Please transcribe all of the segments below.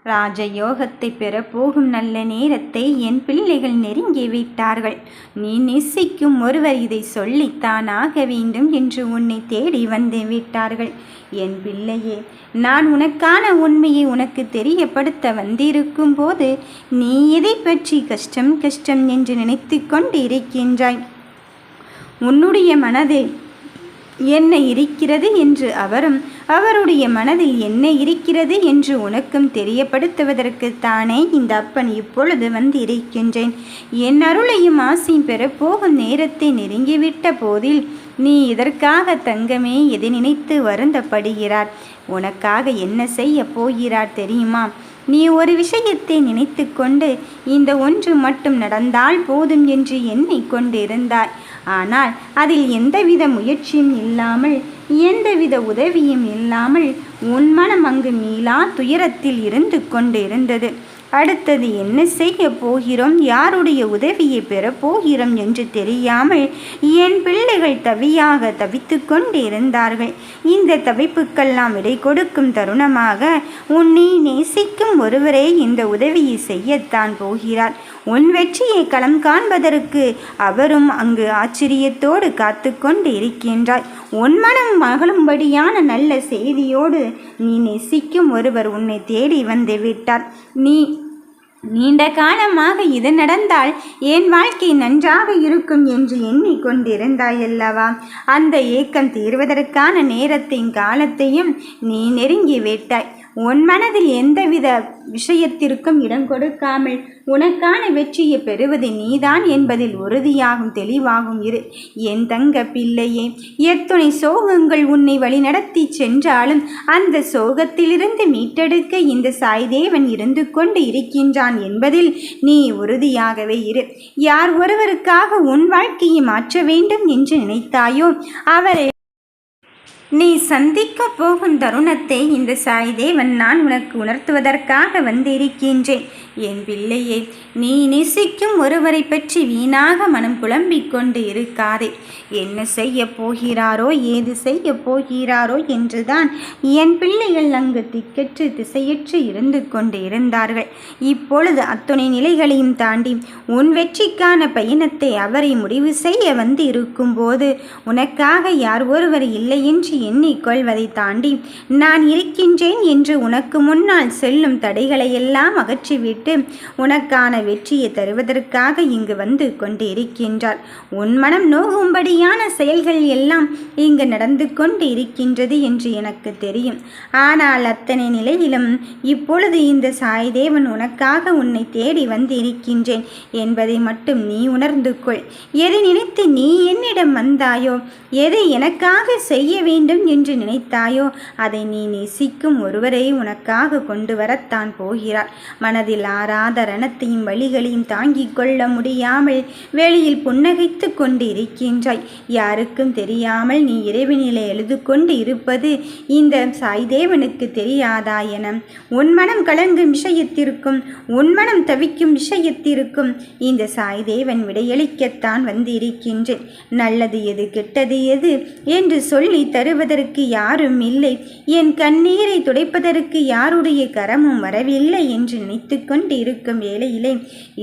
ராஜயோகத்தை பெறப்போகும் நல்ல நேரத்தை என் பிள்ளைகள் நெருங்கி விட்டார்கள். நீ நேசிக்கும் ஒருவர் இதை சொல்லித்தான் ஆக வேண்டும் என்று உன்னை தேடி வந்து விட்டார்கள். என் பிள்ளையே, நான் உனக்கான உண்மையை உனக்கு தெரியப்படுத்த வந்திருக்கும் போது நீ இதை பற்றி கஷ்டம் கஷ்டம் என்று நினைத்து கொண்டு இருக்கின்றாய். உன்னுடைய மனதில் என்ன இருக்கிறது என்று அவரும் அவருடைய மனதில் என்ன இருக்கிறது என்று உனக்கும் தெரியப்படுத்துவதற்குத்தானே இந்த அப்பன் இப்பொழுது வந்து இருக்கின்றேன். என் அருளையும் ஆசையும் பெறப்போகும் நேரத்தை நெருங்கிவிட்ட போதில் நீ இதற்காக தங்கமே எதை நினைத்து வருந்தப்படுகிறார்? உனக்காக என்ன செய்ய போகிறார் தெரியுமா? நீ ஒரு விஷயத்தை நினைத்து கொண்டு இந்த ஒன்று மட்டும் நடந்தால் போதும் என்று எண்ணிக்கொண்டு இருந்தாய். ஆனால் அதில் எந்தவித முயற்சியும் இல்லாமல், எந்தவித உதவியும் இல்லாமல் உன் மனம் அங்கு மீளா துயரத்தில் இருந்து கொண்டு இருந்தது. அடுத்தது என்ன செய்ய போகிறோம், யாருடைய உதவியை பெறப்போகிறோம் என்று தெரியாமல் என் பிள்ளைகள் தவியாக தவித்து கொண்டு இருந்தார்கள். இந்த தவிப்புக்கெல்லாம் விடை கொடுக்கும் தருணமாக உன்னை நேசிக்கும் ஒருவரே இந்த உதவியை செய்யத்தான் போகிறார். உன் வெற்றியை களம் காண்பதற்கு அவரும் அங்கு ஆச்சரியத்தோடு காத்து கொண்டு இருக்கின்றாய். உன் மனம் மகளும்படியான நல்ல செய்தியோடு நீ நேசிக்கும் ஒருவர் உன்னை தேடி வந்து விட்டார். நீ நீண்ட காலமாக இது நடந்தால் என் வாழ்க்கை நன்றாக இருக்கும் என்று எண்ணிக்கொண்டிருந்தாயல்லவா? அந்த ஏக்கம் தீர்வதற்கான நேரத்தையும் காலத்தையும் நீ நெருங்கி விட்டாய். உன் மனதில் எந்தவித விஷயத்திற்கும் இடம் கொடுக்காமல் உனக்கான வெற்றியை பெறுவது நீதான் என்பதில் உறுதியாகும் தெளிவாகும் இரு. என் தங்க பிள்ளையே, எத்துணை சோகங்கள் உன்னை வழிநடத்தி சென்றாலும் அந்த சோகத்திலிருந்து மீட்டெடுக்க இந்த சாய்தேவன் இருந்து கொண்டு இருக்கின்றான் என்பதில் நீ உறுதியாகவே இரு. யார் ஒருவருக்காக உன் வாழ்க்கையை மாற்ற வேண்டும் என்று நினைத்தாயோ அவரை நீ சந்திக்க போகும் தருணத்தை இந்த சாய்தேவன் நான் உனக்கு உணர்த்துவதற்காக வந்திருக்கின்றேன். என் பிள்ளையே, நீ நேசிக்கும் ஒருவரை பற்றி வீணாக மனம் குழம்பிக் கொண்டு இருக்காதே. என்ன செய்ய போகிறாரோ, ஏது செய்ய போகிறாரோ என்றுதான் என் பிள்ளைகள் அங்கு திக்கற்று திசையற்று இருந்து கொண்டு இருந்தார்கள். இப்பொழுது அத்துணை நிலைகளையும் தாண்டி உன் வெற்றிக்கான பயணத்தை அவரை முடிவு செய்ய வந்து இருக்கும்போது உனக்காக யார் ஒருவர் இல்லை என்று எண்ணிக்கொள்வதை தாண்டி நான் இருக்கின்றேன் என்று உனக்கு முன்னால் செல்லும் தடைகளை எல்லாம் அகற்றிவிட்டு உனக்கான வெற்றியை தருவதற்காக இங்கு வந்து கொண்டு இருக்கின்றார். உன் மனம் நோகும்படியான செயல்கள் எல்லாம் இங்கு நடந்து கொண்டு இருக்கின்றது என்று எனக்கு தெரியும். ஆனால் அத்தனை நிலையிலும் இப்பொழுது இந்த சாய்தேவன் உனக்காக உன்னை தேடி வந்து இருக்கின்றேன் என்பதை மட்டும் நீ உணர்ந்து கொள். எதை நினைத்து நீ என்னிடம் வந்தாயோ, எதை எனக்காக செய்ய வேண்டும் என்று நினைத்தாயோ அதை நீ நேசிக்கும் ஒருவரை உனக்காக கொண்டு வரத்தான் போகிறார். மனதில் ஆறாத ரணத்தையும் வழிகளையும் தாங்கிக் கொள்ள முடியாமல் வெளியில் புன்னகைத்து கொண்டு இருக்கின்றாய். யாருக்கும் தெரியாமல் நீ இறைவனிலே எழுது கொண்டு இருப்பது இந்த சாய்தேவனுக்கு தெரியாதா என உன் மனம் கலங்கும் விஷயத்திற்கும் உன் மனம் தவிக்கும் விஷயத்திற்கும் இந்த சாய்தேவன் விடையளிக்கத்தான் வந்து இருக்கின்றேன். நல்லது எது கெட்டது எது என்று சொல்லி தருவதற்கு யாரும் இல்லை. என் கண்ணீரை துடைப்பதற்கு யாருடைய கரமும் வரவில்லை என்று நினைத்து கொண்டு இருக்கும் வேளையிலே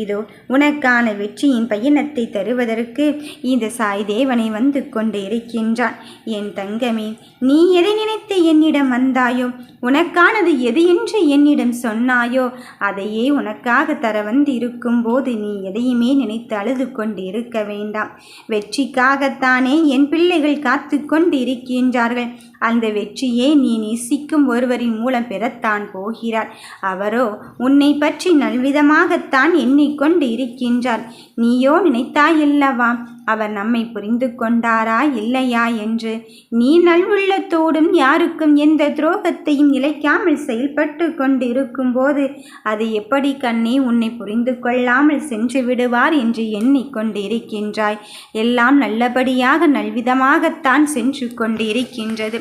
இதோ உனக்கான வெற்றியின் பயணத்தை தருவதற்கு இந்த சாய்தேவனை வந்து கொண்டு இருக்கின்றான். என் தங்கமே, நீ எதை நினைத்து என்னிடம் வந்தாயோ, உனக்கானது எது என்று என்னிடம் சொன்னாயோ அதையே உனக்காக தர வந்து இருக்கும் போது நீ எதையுமே நினைத்து அழுது கொண்டு இருக்க வேண்டாம். வெற்றிக்காகத்தானே என் பிள்ளைகள் காத்து கொண்டு இருக்கின்றார்கள். அந்த வெற்றியே நீ நேசிக்கும் ஒருவரின் மூலம் பெறத்தான் போகிறார். அவரோ உன்னை பற்றி நல்விதமாகத்தான் எண்ணிக்கொண்டு இருக்கின்றார். நீயோ நினைத்தாயல்லவா அவர் நம்மை புரிந்து கொண்டாரா இல்லையா என்று? நீ நல்வுள்ளத்தோடும் யாருக்கும் எந்த துரோகத்தையும் இழைக்காமல் செயல்பட்டு கொண்டு இருக்கும்போது அது எப்படி கண்ணே உன்னை புரிந்து கொள்ளாமல் சென்று விடுவார் என்று எண்ணிக்கொண்டு இருக்கின்றாய்? எல்லாம் நல்லபடியாக நல்விதமாகத்தான் சென்று கொண்டு இருக்கின்றது.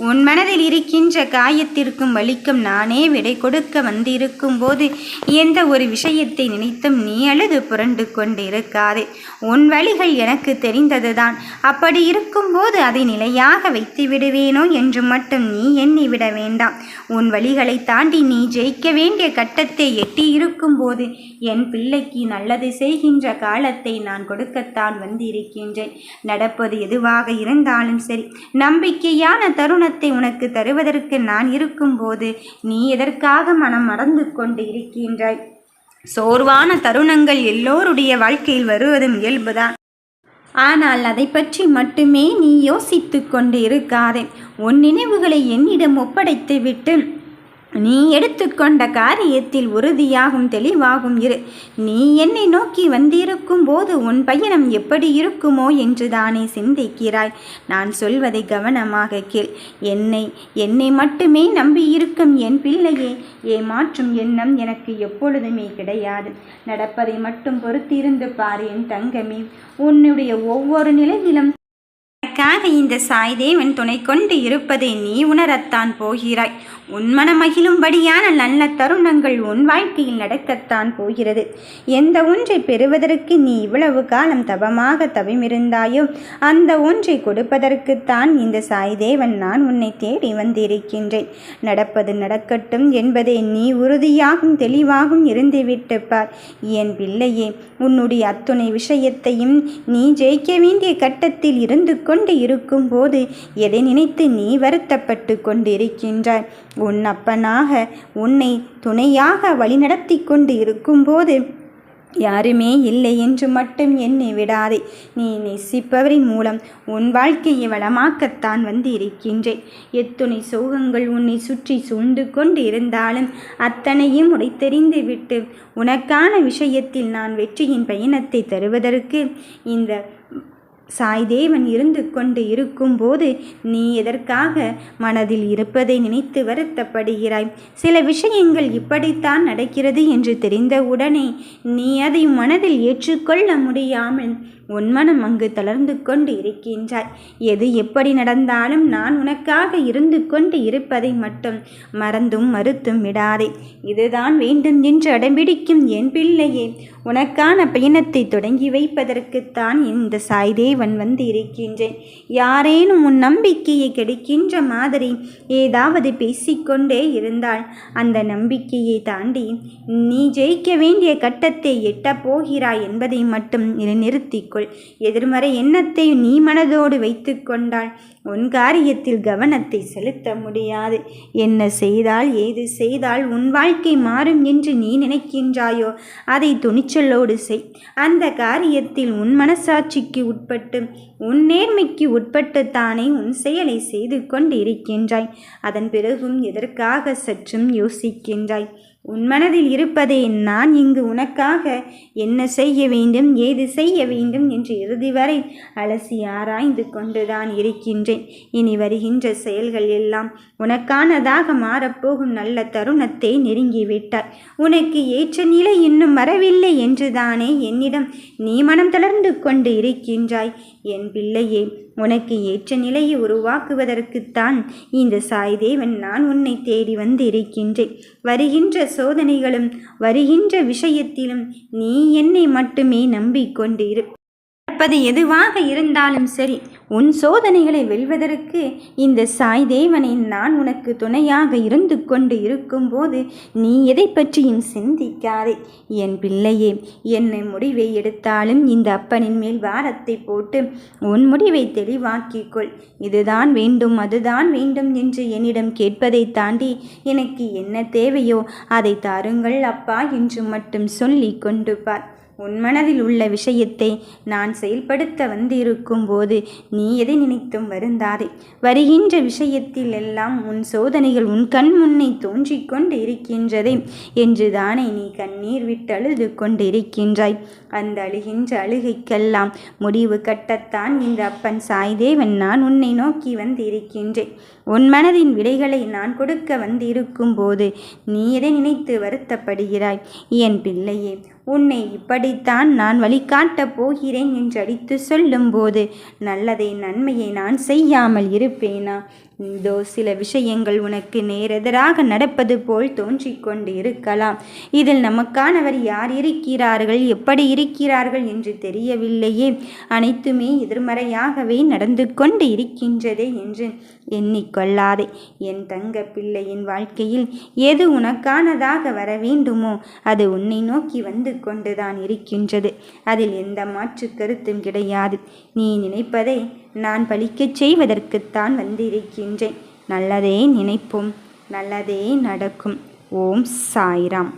உன் மனதில் இருக்கின்ற காயத்திற்கும் வலிக்கும் நானே விடை கொடுக்க வந்திருக்கும் போது எந்த ஒரு விஷயத்தை நினைத்தும் நீ அழுது புரண்டு கொண்டு இருக்காதே. உன் வழிகள் எனக்கு தெரிந்ததுதான். அப்படி இருக்கும்போது அதை நிலையாக வைத்து விடுவேனோ என்று மட்டும் நீ எண்ணி விட வேண்டாம். உன் வழிகளை தாண்டி நீ ஜெயிக்க வேண்டிய கட்டத்தை எட்டி இருக்கும்போது என் பிள்ளைக்கு நல்லது செய்கின்ற காலத்தை நான் கொடுக்கத்தான் வந்திருக்கின்றேன். நடப்பது எதுவாக இருந்தாலும் சரி, நம்பிக்கையான தருணத்தை உனக்கு தருவதற்கு நான் இருக்கும்போது நீ எதற்காக மனம் மறந்து கொண்டு இருக்கின்றாய்? சோர்வான தருணங்கள் எல்லோருடைய வாழ்க்கையில் வருவதும் இயல்புதான். ஆனால் அதை பற்றி மட்டுமே நீ யோசித்து கொண்டு இருக்காதே. உன் நினைவுகளை என்னிடம் ஒப்படைத்து விட்டு நீ எடுத்துக்கொண்ட காரியத்தில் உறுதியாகும் தெளிவாகும் இரு. நீ என்னை நோக்கி வந்திருக்கும் போது உன் பயணம் எப்படி இருக்குமோ என்று தானே சிந்திக்கிறாய். நான் சொல்வதை கவனமாக கேள். என்னை மட்டுமே நம்பியிருக்கும் என் பிள்ளையே, ஏமாற்றும் எண்ணம் எனக்கு எப்பொழுதுமே கிடையாது. நடப்பதை மட்டும் பொறுத்திருந்து பார் என் தங்கமே. உன்னுடைய ஒவ்வொரு நிலையிலும் எனக்காக இந்த சாய்தேவன் துணை கொண்டு இருப்பதை நீ உணரத்தான் போகிறாய். உன் மனமகிழும்படியான நல்ல தருணங்கள் உன் வாழ்க்கையில் நடக்கத்தான் போகிறது. எந்த ஒன்றை பெறுவதற்கு நீ இவ்வளவு காலம் தவமாக தவமிருந்தாயோ அந்த ஒன்றை கொடுப்பதற்குத்தான் இந்த சாய்தேவன் நான் உன்னை தேடி வந்திருக்கின்றேன். நடப்பது நடக்கட்டும் என்பதை நீ உறுதியாகும் தெளிவாகும் இருந்துவிட்டு பார் என் பிள்ளையே. உன்னுடைய அத்துணை விஷயத்தையும் நீ ஜெயிக்க வேண்டிய கட்டத்தில் இருந்து கொண்டு இருக்கும்போது எதை நினைத்து நீ வருத்தப்பட்டு கொண்டிருக்கின்றாய்? உன் அப்பனாக உன்னை துணையாக வழிநடத்தி கொண்டு இருக்கும்போது யாருமே இல்லை என்று மட்டும் எண்ணி விடாதே. நீ நேசிப்பவரின் மூலம் உன் வாழ்க்கையை வளமாக்கத்தான் வந்து இருக்கின்றேன். எத்துணை சோகங்கள் உன்னை சுற்றி சூழ்ந்து கொண்டு இருந்தாலும் அத்தனையும் உடைத்தெறிந்து விட்டு உனக்கான விஷயத்தில் நான் வெற்றியின் பயணத்தை தருவதற்கு இந்த சாய்தேவன் இருந்து கொண்டு இருக்கும்போது நீ எதற்காக மனதில் இருப்பதை நினைத்து வருத்தப்படுகிறாய்? சில விஷயங்கள் இப்படித்தான் நடக்கிறது என்று தெரிந்தவுடனே நீ அதை மனதில் ஏற்றுக்கொள்ள முடியாமல் உன் மனம் அங்கு தளர்ந்து கொண்டு இருக்கின்றாய். எது எப்படி நடந்தாலும் நான் உனக்காக இருந்து கொண்டு இருப்பதை மட்டும் மறந்தும் மறுத்தும் விடாதே. இதுதான் வேண்டும் என்று அடம்பிடிக்கும் என் பிள்ளையே, உனக்கான பயணத்தை தொடங்கி வைப்பதற்குத்தான் இந்த சாய்தேவன் வந்து இருக்கின்றேன். யாரேனும் உன் நம்பிக்கையை கெடுக்கின்ற மாதிரி ஏதாவது பேசிக்கொண்டே இருந்தால் அந்த நம்பிக்கையை தாண்டி நீ ஜெயிக்க வேண்டிய கட்டத்தை எட்டப் போகிறாய் என்பதை மட்டும் நிறுத்திக்கொள். எதிர்மறை எண்ணத்தை நீ மனதோடு வைத்து கொண்டால் உன் காரியத்தில் கவனத்தை செலுத்த முடியாது. என்ன செய்தால் ஏது செய்தால் உன் வாழ்க்கை மாறும் என்று நீ நினைக்கின்றாயோ அதை துணிச்சலோடு செய். அந்த காரியத்தில் உன் மனசாட்சிக்கு உட்பட்டு உன் நேர்மைக்கு உட்பட்டு தானே உன் செயலை செய்து கொண்டு இருக்கின்றாய். அதன் பிறகும் எதற்காக சற்றும் யோசிக்கின்றாய்? உன் மனதில் இருப்பதே நான் இங்கு உனக்காக என்ன செய்ய வேண்டும் ஏது செய்ய வேண்டும் என்று இறுதி வரை அலசி ஆராய்ந்து கொண்டுதான் இருக்கின்றேன். இனி வருகின்ற செயல்கள் எல்லாம் உனக்கானதாக மாறப்போகும் நல்ல தருணத்தை நெருங்கிவிட்டாய். உனக்கு ஏற்ற நிலை இன்னும் வரவில்லை என்றுதானே என்னிடம் நீ மனம் தளர்ந்து கொண்டு இருக்கின்றாய். என் பிள்ளையே, உனக்கு ஏற்ற நிலையை உருவாக்குவதற்குத்தான் இந்த சாய்தேவன் நான் உன்னை தேடி வந்து இருக்கின்றேன். வருகின்ற சோதனைகளும் வருகின்ற விஷயத்திலும் நீ என்னை மட்டுமே நம்பிக்கொண்டு இரு. நடப்பது எதுவாக இருந்தாலும் சரி, உன் சோதனைகளை வெல்வதற்கு இந்த சாய்தேவனை நான் உனக்கு துணையாக இருந்து கொண்டு இருக்கும்போது நீ எதை பற்றியும் சிந்திக்காதே. என் பிள்ளையே, என்னை முடிவை எடுத்தாலும் இந்த அப்பனின் மேல் பாரத்தை போட்டு உன் முடிவை தெளிவாக்கிக்கொள். இதுதான் வேண்டும் அதுதான் வேண்டும் என்று என்னிடம் கேட்பதை தாண்டி எனக்கு என்ன தேவையோ அதை தாருங்கள் அப்பா என்று மட்டும் சொல்லி கொண்டு பார். உன் மனதில் உள்ள விஷயத்தை நான் செயல்படுத்த வந்திருக்கும் போது நீ எதை நினைத்தும் வருந்தாதே. வருகின்ற விஷயத்தில் எல்லாம் உன் சோதனைகள் உன் கண் முன்னே தோன்றிக் கொண்டு இருக்கின்றதே என்று தானே நீ கண்ணீர் விட்டு அழுது கொண்டு இருக்கின்றாய். அந்த அழுகின்ற அழுகைக்கெல்லாம் முடிவு கட்டத்தான் இந்த அப்பன் சாய்தேவன் நான் உன்னை நோக்கி வந்து இருக்கின்றேன். உன் மனதின் விடைகளை நான் கொடுக்க வந்திருக்கும் போது நீ எதை நினைத்து வருத்தப்படுகிறாய்? என் பிள்ளையே, உன்னை இப்படித்தான் நான் வழிகாட்டப் போகிறேன் என்று அடித்து சொல்லும்போது நல்லதை நன்மையை நான் செய்யாமல் இருப்பேனா? இதோ சில விஷயங்கள் உனக்கு நேரெதிராக நடப்பது போல் தோன்றிக் கொண்டு இருக்கலாம். இதில் நமக்கானவர் யார் இருக்கிறார்கள், எப்படி இருக்கிறார்கள் என்று தெரியவில்லையே. அனைத்துமே எதிர்மறையாகவே நடந்து கொண்டு இருக்கின்றதே என்று எண்ணிக்கொள்ளாதே. என் தங்க பிள்ளையின் வாழ்க்கையில் எது உனக்கானதாக வர வேண்டுமோ அது உன்னை நோக்கி வந்து கொண்டுதான் இருக்கின்றது. அதில் எந்த மாற்று கருத்தும் கிடையாது. நீ நினைப்பதை நான் பலிக்கச் செய்வதற்குத்தான் வந்திருக்கின்றேன். நல்லதே நினைப்போம், நல்லதே நடக்கும். ஓம் சாய்ராம்.